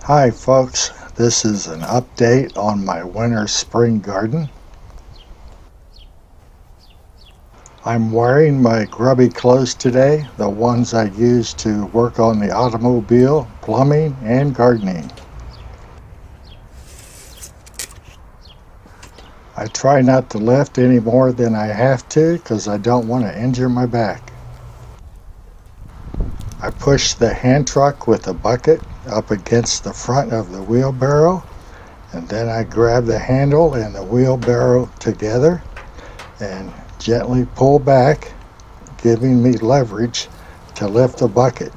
Hi folks, this is an update on my winter spring garden. I'm wearing my grubby clothes today, the ones I use to work on the automobile, plumbing, and gardening. I try not to lift any more than I have to because I don't want to injure my back. I push the hand truck with the bucket up against the front of the wheelbarrow, and then I grab the handle and the wheelbarrow together and gently pull back, giving me leverage to lift the bucket.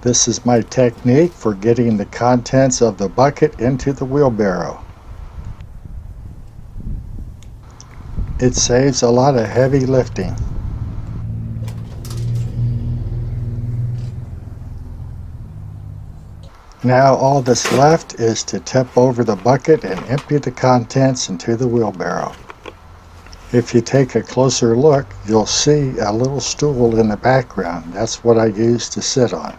This is my technique for getting the contents of the bucket into the wheelbarrow. It saves a lot of heavy lifting. Now all that's left is to tip over the bucket and empty the contents into the wheelbarrow. If you take a closer look, you'll see a little stool in the background. That's what I use to sit on.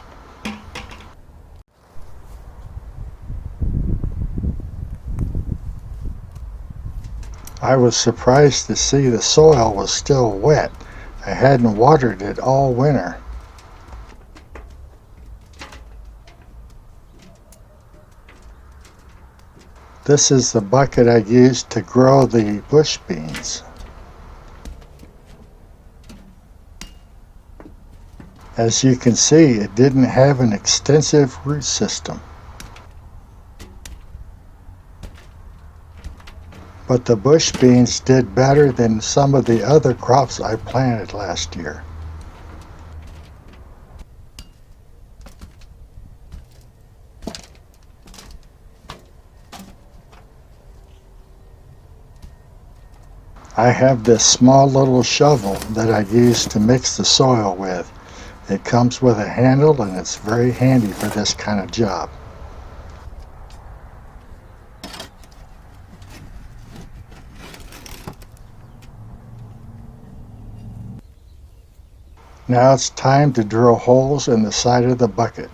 I was surprised to see the soil was still wet. I hadn't watered it all winter. This is the bucket I used to grow the bush beans. As you can see, it didn't have an extensive root system. But the bush beans did better than some of the other crops I planted last year. I have this small little shovel that I use to mix the soil with. It comes with a handle and it's very handy for this kind of job. Now it's time to drill holes in the side of the bucket.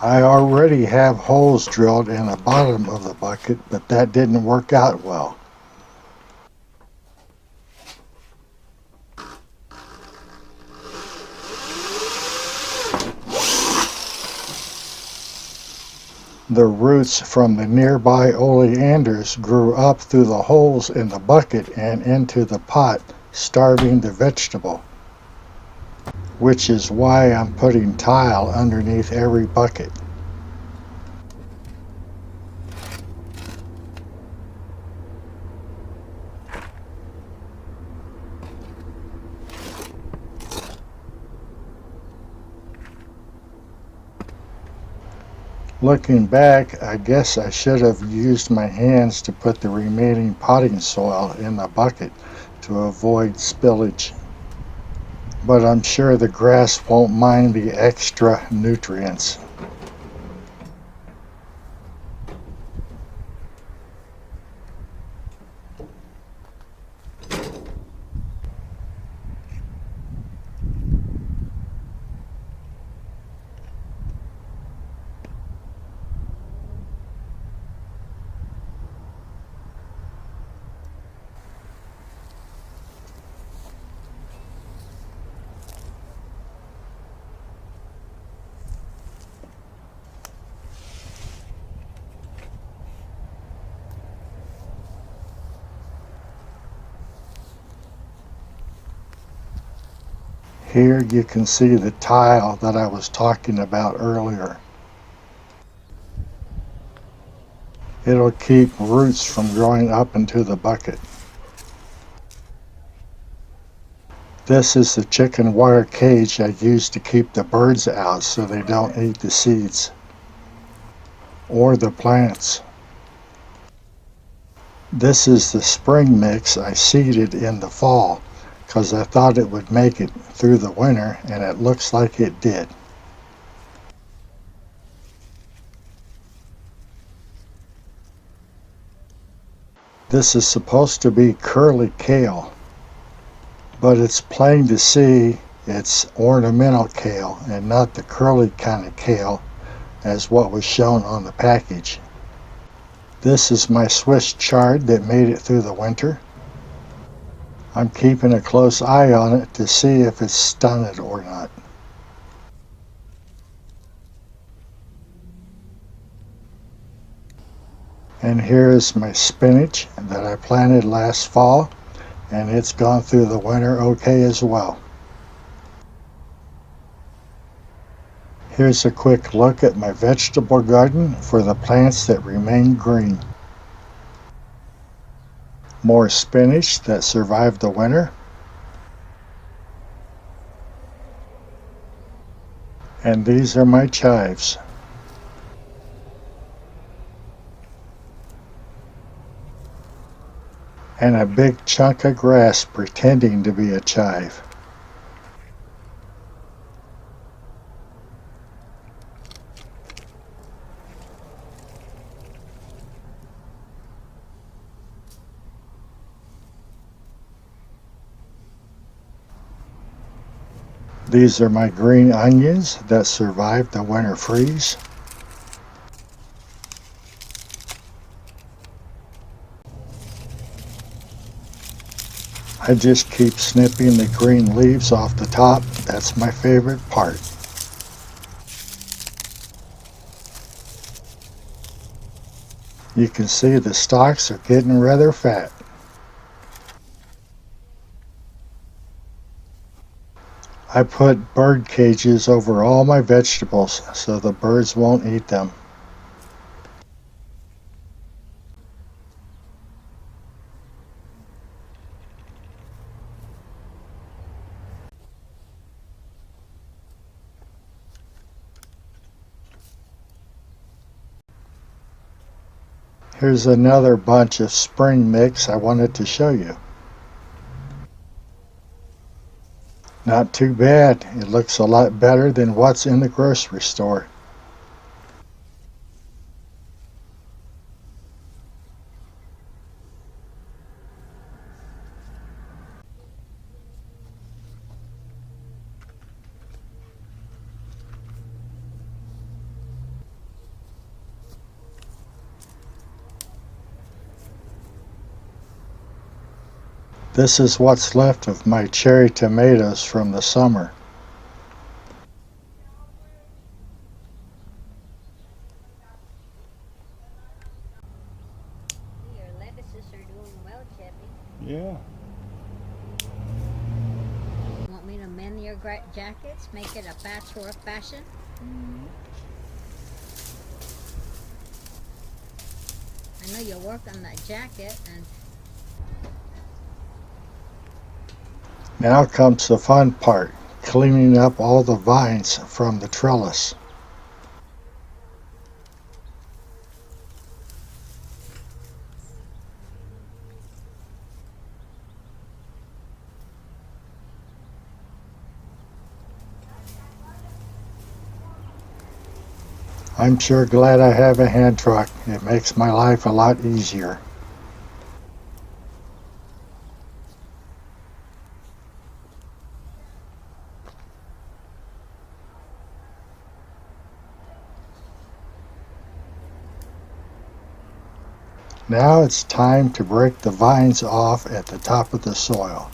I already have holes drilled in the bottom of the bucket, but that didn't work out well. The roots from the nearby oleanders grew up through the holes in the bucket and into the pot, starving the vegetable, which is why I'm putting tile underneath every bucket. Looking back, I guess I should have used my hands to put the remaining potting soil in the bucket to avoid spillage. But I'm sure the grass won't mind the extra nutrients. Here you can see the tile that I was talking about earlier. It'll keep roots from growing up into the bucket. This is the chicken wire cage I use to keep the birds out so they don't eat the seeds or the plants. This is the spring mix I seeded in the fall because I thought it would make it through the winter, and it looks like it did. This is supposed to be curly kale, but it's plain to see it's ornamental kale and not the curly kind of kale as what was shown on the package. This is my Swiss chard that made it through the winter. I'm keeping a close eye on it to see if it's stunted or not. And here is my spinach that I planted last fall, and it's gone through the winter okay as well. Here's a quick look at my vegetable garden for the plants that remain green. More spinach that survived the winter. And these are my chives. And a big chunk of grass pretending to be a chive. These are my green onions that survived the winter freeze. I just keep snipping the green leaves off the top. That's my favorite part. You can see the stalks are getting rather fat. I put bird cages over all my vegetables so the birds won't eat them. Here's another bunch of spring mix I wanted to show you. Not too bad. It looks a lot better than what's in the grocery store. This is what's left of my cherry tomatoes from the summer. Your lettuces are doing well, Chippy. Yeah. Want me to mend your jackets? Make it a patchwork fashion? I know you'll work on that jacket and Now comes the fun part, cleaning up all the vines from the trellis. I'm sure glad I have a hand truck. It makes my life a lot easier. Now it's time to break the vines off at the top of the soil.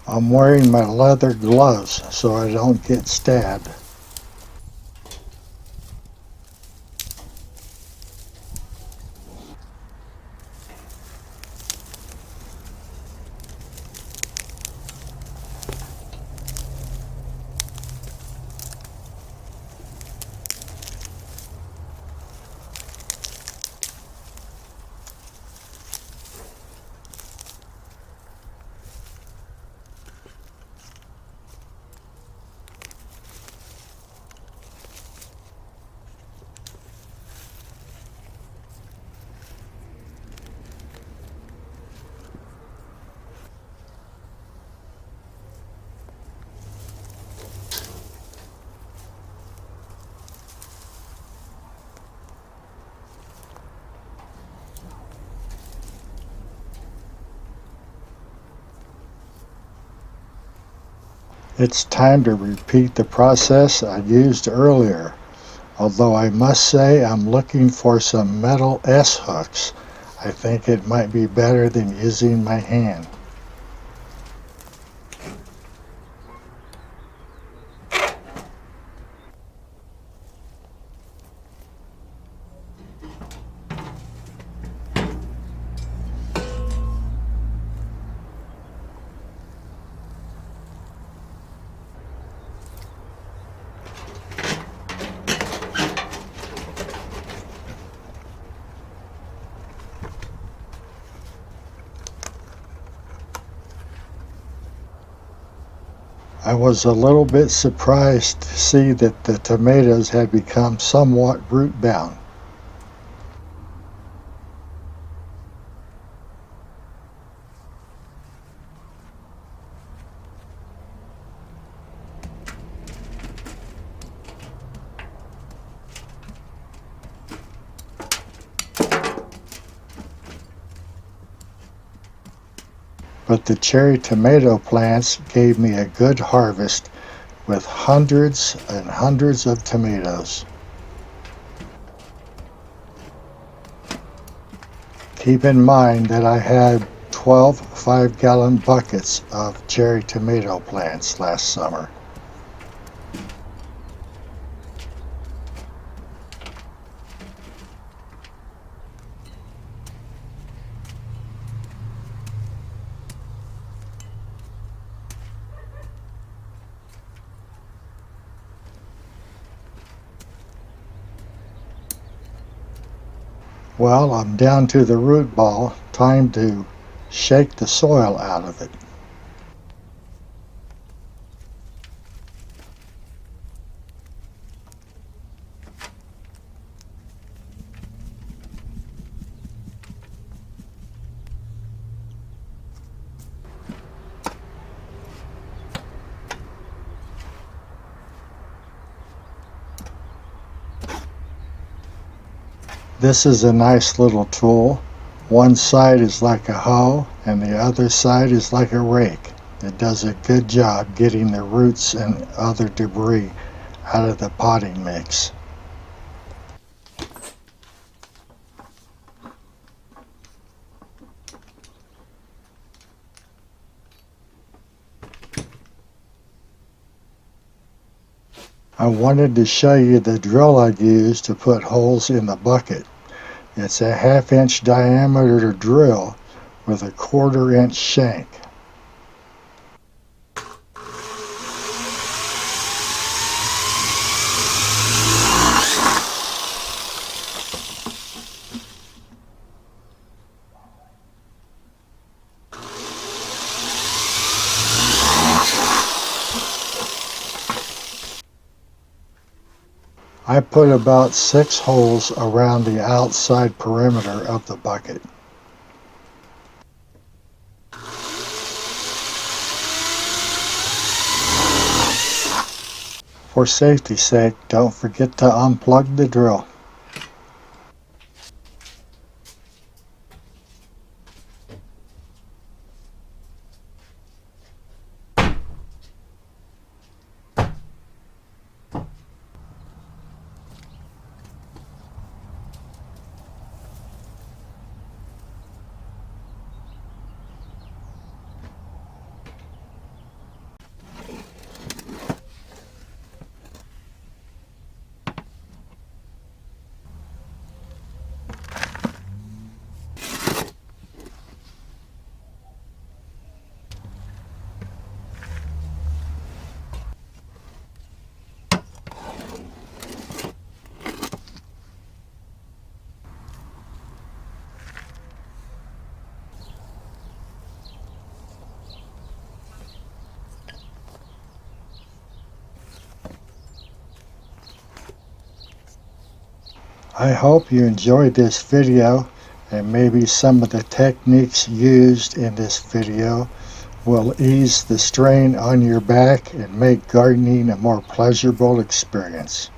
I'm wearing my leather gloves so I don't get stabbed. It's time to repeat the process I used earlier, although I must say I'm looking for some metal S-hooks. I think it might be better than using my hand. I was a little bit surprised to see that the tomatoes had become somewhat root bound. But the cherry tomato plants gave me a good harvest with hundreds and hundreds of tomatoes. Keep in mind that I had 12 5-gallon buckets of cherry tomato plants last summer. Well, I'm down to the root ball. Time to shake the soil out of it. This is a nice little tool. One side is like a hoe and the other side is like a rake. It does a good job getting the roots and other debris out of the potting mix. I wanted to show you the drill I used to put holes in the bucket. It's a 1/2-inch diameter drill with a 1/4-inch shank. I put about 6 holes around the outside perimeter of the bucket. For safety's sake, don't forget to unplug the drill. I hope you enjoyed this video, and maybe some of the techniques used in this video will ease the strain on your back and make gardening a more pleasurable experience.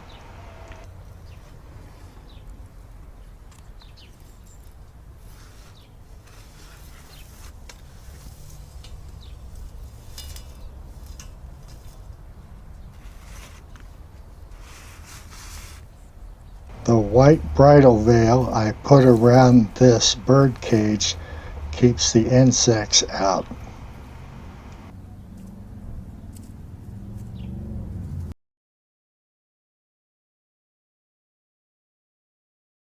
The white bridal veil I put around this bird cage keeps the insects out.